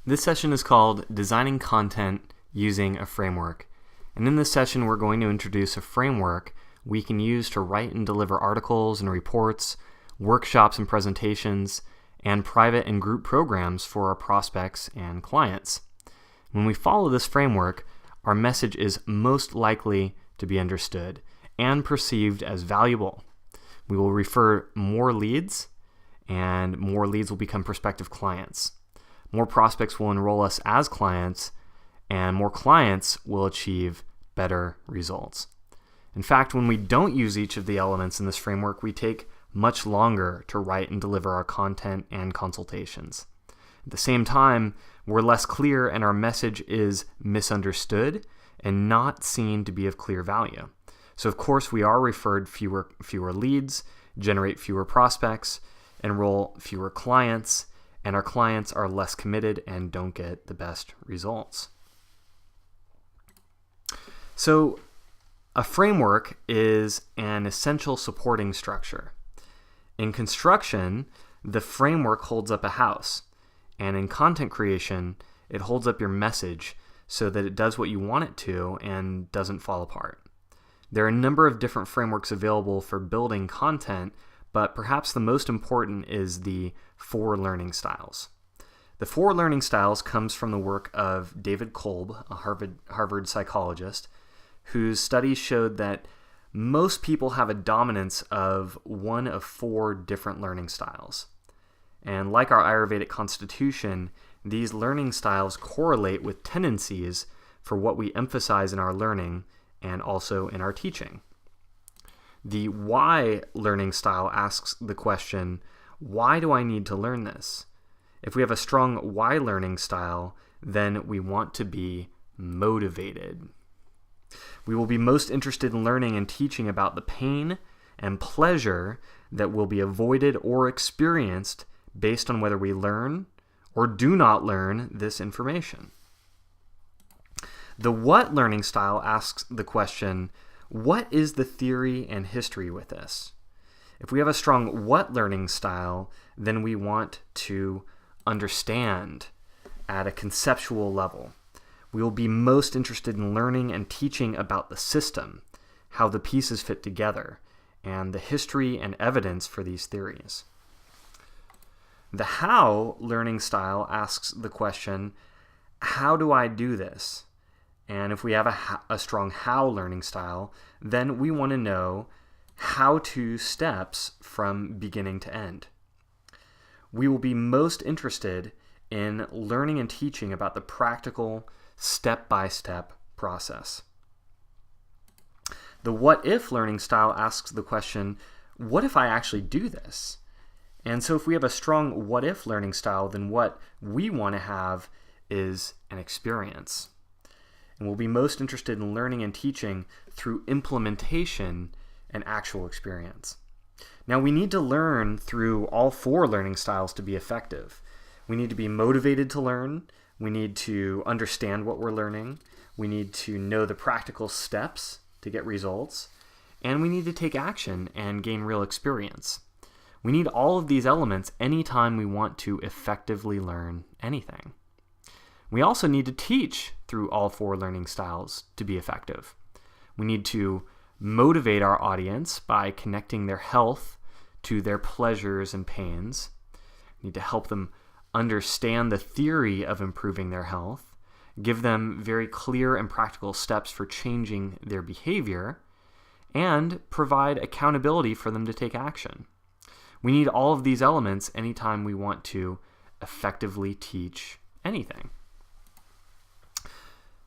This session is called Designing Content Using a Framework. And in this session, we're going to introduce a framework we can use to write and deliver articles and reports, workshops and presentations, and private and group programs for our prospects and clients. When we follow this framework, our message is most likely to be understood and perceived as valuable. We will refer more leads, and more leads will become prospective clients. More prospects will enroll us as clients, and more clients will achieve better results. In fact, when we don't use each of the elements in this framework, we take much longer to write and deliver our content and consultations. At the same time, we're less clear and our message is misunderstood and not seen to be of clear value. So of course, we are referred fewer leads, generate fewer prospects, enroll fewer clients, and our clients are less committed and don't get the best results. So a framework is an essential supporting structure. In construction, the framework holds up a house, and in content creation, it holds up your message so that it does what you want it to and doesn't fall apart. There are a number of different frameworks available for building content, but perhaps the most important is the 4 learning styles. The 4 learning styles comes from the work of David Kolb, a Harvard psychologist, whose studies showed that most people have a dominance of one of 4 different learning styles. And like our Ayurvedic constitution, these learning styles correlate with tendencies for what we emphasize in our learning and also in our teaching. The why learning style asks the question, why do I need to learn this? If we have a strong why learning style, then we want to be motivated. We will be most interested in learning and teaching about the pain and pleasure that will be avoided or experienced based on whether we learn or do not learn this information. The what learning style asks the question, what is the theory and history with this? If we have a strong what learning style, then we want to understand at a conceptual level. We will be most interested in learning and teaching about the system, how the pieces fit together, and the history and evidence for these theories. The how learning style asks the question, how do I do this? And if we have a strong how learning style, then we want to know how-to steps from beginning to end. We will be most interested in learning and teaching about the practical step-by-step process. The what-if learning style asks the question, what if I actually do this? And so if we have a strong what-if learning style, then what we want to have is an experience. And we'll be most interested in learning and teaching through implementation and actual experience. Now, we need to learn through all 4 learning styles to be effective. We need to be motivated to learn. We need to understand what we're learning. We need to know the practical steps to get results. And we need to take action and gain real experience. We need all of these elements anytime we want to effectively learn anything. We also need to teach through all 4 learning styles to be effective. We need to motivate our audience by connecting their health to their pleasures and pains. We need to help them understand the theory of improving their health, give them very clear and practical steps for changing their behavior, and provide accountability for them to take action. We need all of these elements anytime we want to effectively teach anything.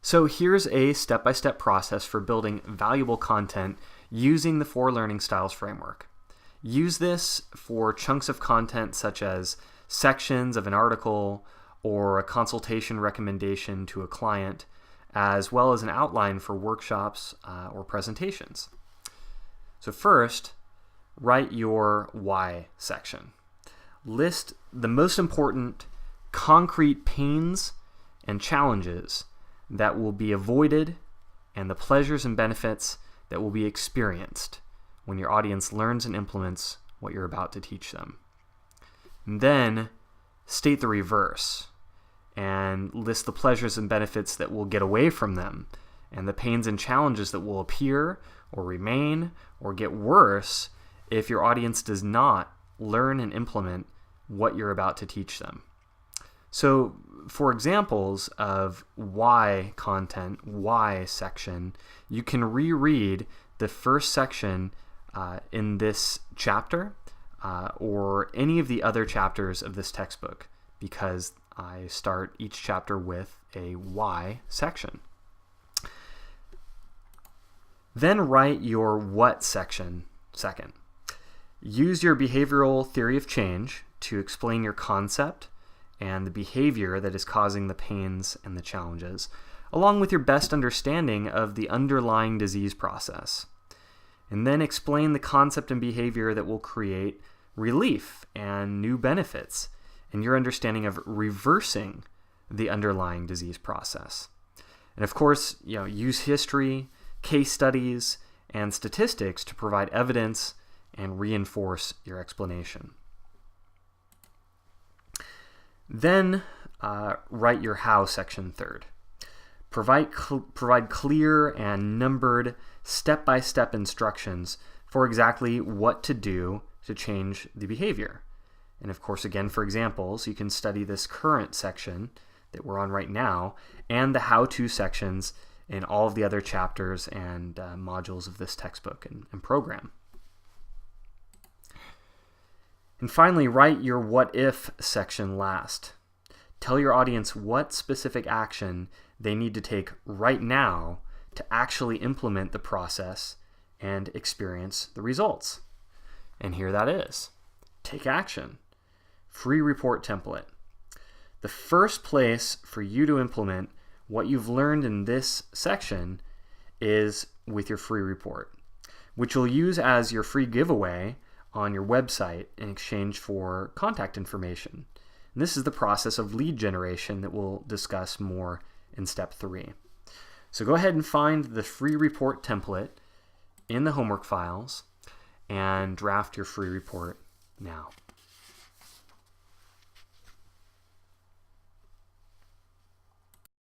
So here's a step-by-step process for building valuable content using the 4 learning styles framework. Use this for chunks of content such as sections of an article or a consultation recommendation to a client, as well as an outline for workshops or presentations. So first, write your why section. List the most important concrete pains and challenges that will be avoided and the pleasures and benefits that will be experienced when your audience learns and implements what you're about to teach them. And then state the reverse. and list the pleasures and benefits that will get away from them, and the pains and challenges that will appear or remain or get worse if your audience does not learn and implement what you're about to teach them. So, for examples of why content, why section, you can reread the first section in this chapter or any of the other chapters of this textbook, because I start each chapter with a why section. Then write your what section second. Use your behavioral theory of change to explain your concept and the behavior that is causing the pains and the challenges, along with your best understanding of the underlying disease process. And then explain the concept and behavior that will create relief and new benefits, and your understanding of reversing the underlying disease process. And of course, use history, case studies, and statistics to provide evidence and reinforce your explanation. Then write your how section third. Provide clear and numbered step-by-step instructions for exactly what to do to change the behavior. And of course, again, for examples, you can study this current section that we're on right now and the how-to sections in all of the other chapters and modules of this textbook and program. And finally, write your what if section last. Tell your audience what specific action they need to take right now to actually implement the process and experience the results. And here that is. Take action. Free report template. The first place for you to implement what you've learned in this section is with your free report, which you'll use as your free giveaway on your website in exchange for contact information. And this is the process of lead generation that we'll discuss more in step 3. So go ahead and find the free report template in the homework files and draft your free report now.